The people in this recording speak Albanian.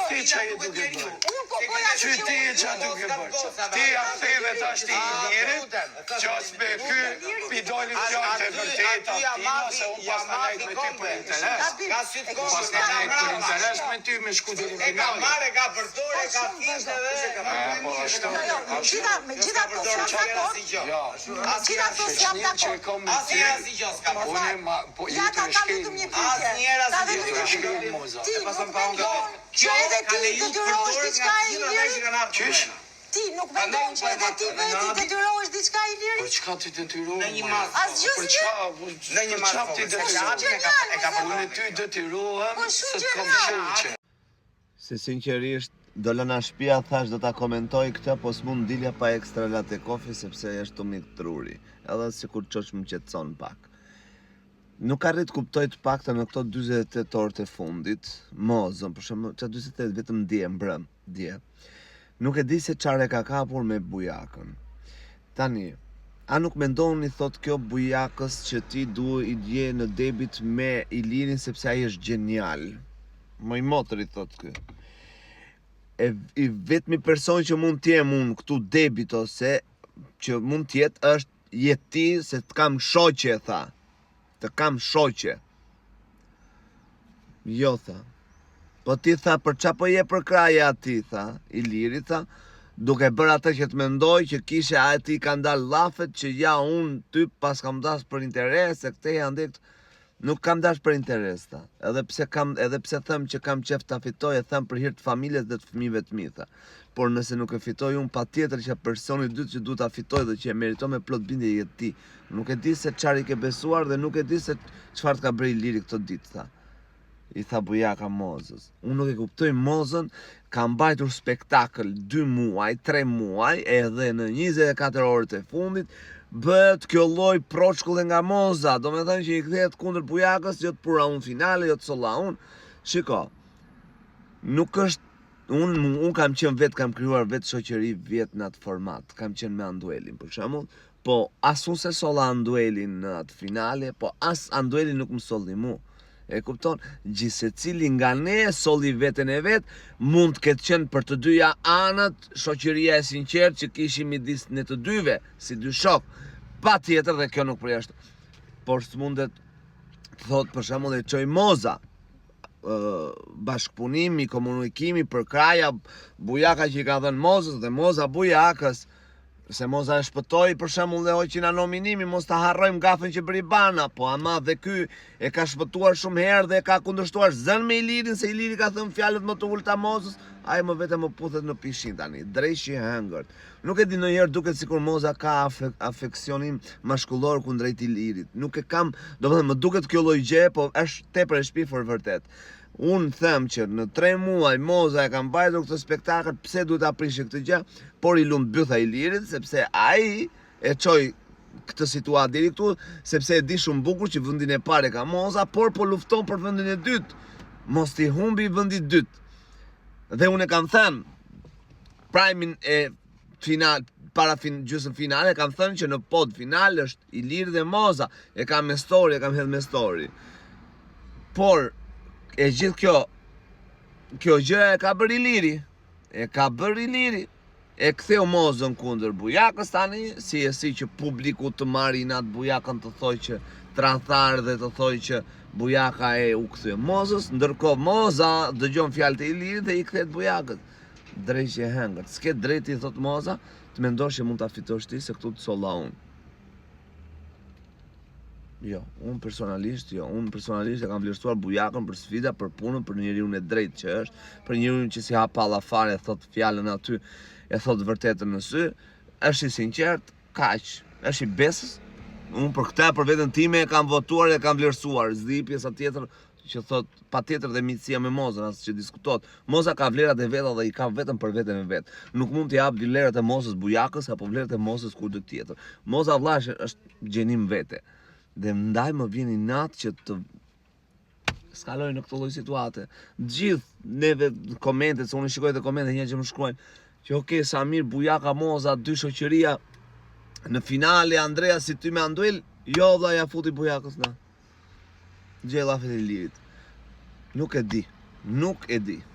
Ti çaj duke bërë. Ti çaj duke bërë. Ti afeve tash ti lirit, qas me ky pidolin fjalë të vërteta, ti ose unë pas ta nejt me ty për interes. Pas ta nejt për interes me ty me shku deri në final. Ka përdore, ka fishte dhe... Po ashtu. Gjitha to s'jam dakord. Gjitha to s'jam dakord. Asnjëherë asnjë gjë s'ka. Ja ta kam vetëm një pyetje. Ti që edhe ti detyrohesh diçka e lirit? Ti nuk mendon që edhe ti veti detyrohesh diçka e lirit? Po çka ti detyrohesh? Në një mas. Asgjë s'gjë. Në një mas ti detyrohesh. Unë ty detyrohem se të kam shoqe. Se sinqerisht do lëna shtëpia, thash do ta komentoj këtë, po s'mund dilja pa ekstra latte kofi sepse është tumik truri. Edhe sikur çoç më qetson pak. Nuk arrit kuptoj të paktën në këto 48 orët e fundit, mozën, për shembull, çfarë 48 vetëm dje mbrëm, dje. Nuk e di se çfarë ka kapur me bujakën. Tani, a nuk mendoni thot kjo bujakës që ti duhet i dje në debit me Ilirin sepse ai është genial. Më i motëri thot kë. I vetmi person që mund t'jem unë këtu debit ose që mund t'jetë është jeti se të kam shoqe, tha. Të kam shoqe. Jo, tha. Po ti tha, për qa po je për kraja ati, tha, Iliri, tha, duke bërë atë që të mendoj që kishe ati ka ndalë lafet që ja unë ty pas kam dash për interes, e këte janë dhe këtë. Nuk kam dash për interes, tha. Edhe pse them që kam qef ta fitoj, e them për hir të familjes dhe të fëmijëve të mi, tha. Por nëse nuk e fitoj unë, patjetër që personi i dytë që duhet ta fitoj dhe që e meriton me plot bindje jetë ti. Nuk e di se çfarë i ke besuar dhe nuk e di se çfarë ka bërë Iliri këtë ditë, tha. I tha bujaka mozës. Unë nuk e kuptoj mozën, ka mbajtur spektakël 2 muaj, 3 muaj, edhe në 24 orët e fundit, bëhet kjo lloj proçkulle nga moza, do me thënë që i kthehet kundër bujakës, jo të pura unë finale, jo të solla unë. Shiko, nuk është, unë kam qenë vetë, kam krijuar vetë shoqëri vjetë në atë format, kam qenë me Anduelin, për shembull, po as unë se solla Anduelin në atë finale, po as Anduelin nuk më solli mu. E kupton, gjithsecili nga ne solli veten e vet, mund të ketë qenë për të dyja anët shoqëria e sinqertë që kishim midis ne të dyve, si dy shok. Patjetër dhe kjo nuk përjashton. Por s'mundet të thot për shembull e çoj moza, bashkëpunimi, komunikimi për kraja bujaka që i ka dhënë mozës dhe moza bujakës. Se moza e shpëtoi për shembull dhe hoqin nominimi, mos ta harrojmë gafën që bëri Bana, po ama dhe ky e ka shpëtuar shumë herë dhe ka kundërshtuar zën me Ilirin, se Iliri ka thënë fjalët më të ulta mozës, ai më vetëm më puthet në pishin tani, drejshi e hëngërt. Nuk e di, ndonjëherë duket sikur moza ka afeksionim mashkullor kundrejt Ilirit. Nuk e kam, domethënë më duket kjo lloj gjë, po është tepër e shpifur vërtet. Unë them që në 3 muaj moza e ka mbajtur këtë spektakël, pse duhet ta prishë këtë gjë, por i lund bytha Ilirit, sepse ai e çoi këtë situatë deri këtu, sepse e di shumë bukur që vendin e parë ka moza, por po lufton për vendin e dytë. Mos t'i humbi vendi i dytë. Dhe unë e kam thënë, primin e final, gjysmë finale, kam thënë që në pod final është Iliri dhe moza, e kam me story, e kam hedhë me story. Por e gjithë kjo gjë e ka bërë Iliri. E ka bërë Iliri. E ktheu mozën kundër bujakës tani, si që publiku të marrë inat bujakën të thoj që tradhtar dhe të thoj që bujaka e u kthye mozës, ndërkohë moza dëgjon fjalët e Ilirit dhe i kthehet bujakës. Drejt e hëngët. S'ke drejti, thot moza, të mendosh që mund ta fitosh ti se këtu të solla unë. Jo, unë personalisht e kam vlerësuar bujakën për sfida, për punën, për njeriun e drejtë që është, për njeriun që si hapalla fare, thot fjalën aty, e thot vërtetën në sy, është i sinqert, kaq, është i besës. Unë për këtë, për veten time e kam votuar e kam vlerësuar. S'di pjesa tjetër që thot patjetër dhe miqësia me mozën, as që diskutohet. Moza ka vlerat e veta dhe i ka vetëm për veten e vet. Nuk mund t'i jap vlerat e mozës bujakës apo vlerat e mozës kujt tjetër. Moza vllash është gjenim vete. Dhe ndaj më vjen inat që të skaloj në këtë lloj situate. Gjithë neve komentet, se unë shikoj dhe komentet një që më shkruajnë që okay, Samir, bujaka, moza, dy shoqëria në finale, Andrea si ty me Anduel, jo vlla ja futi bujakës na. Gjella fete Ilirit. Nuk e di. Nuk e di.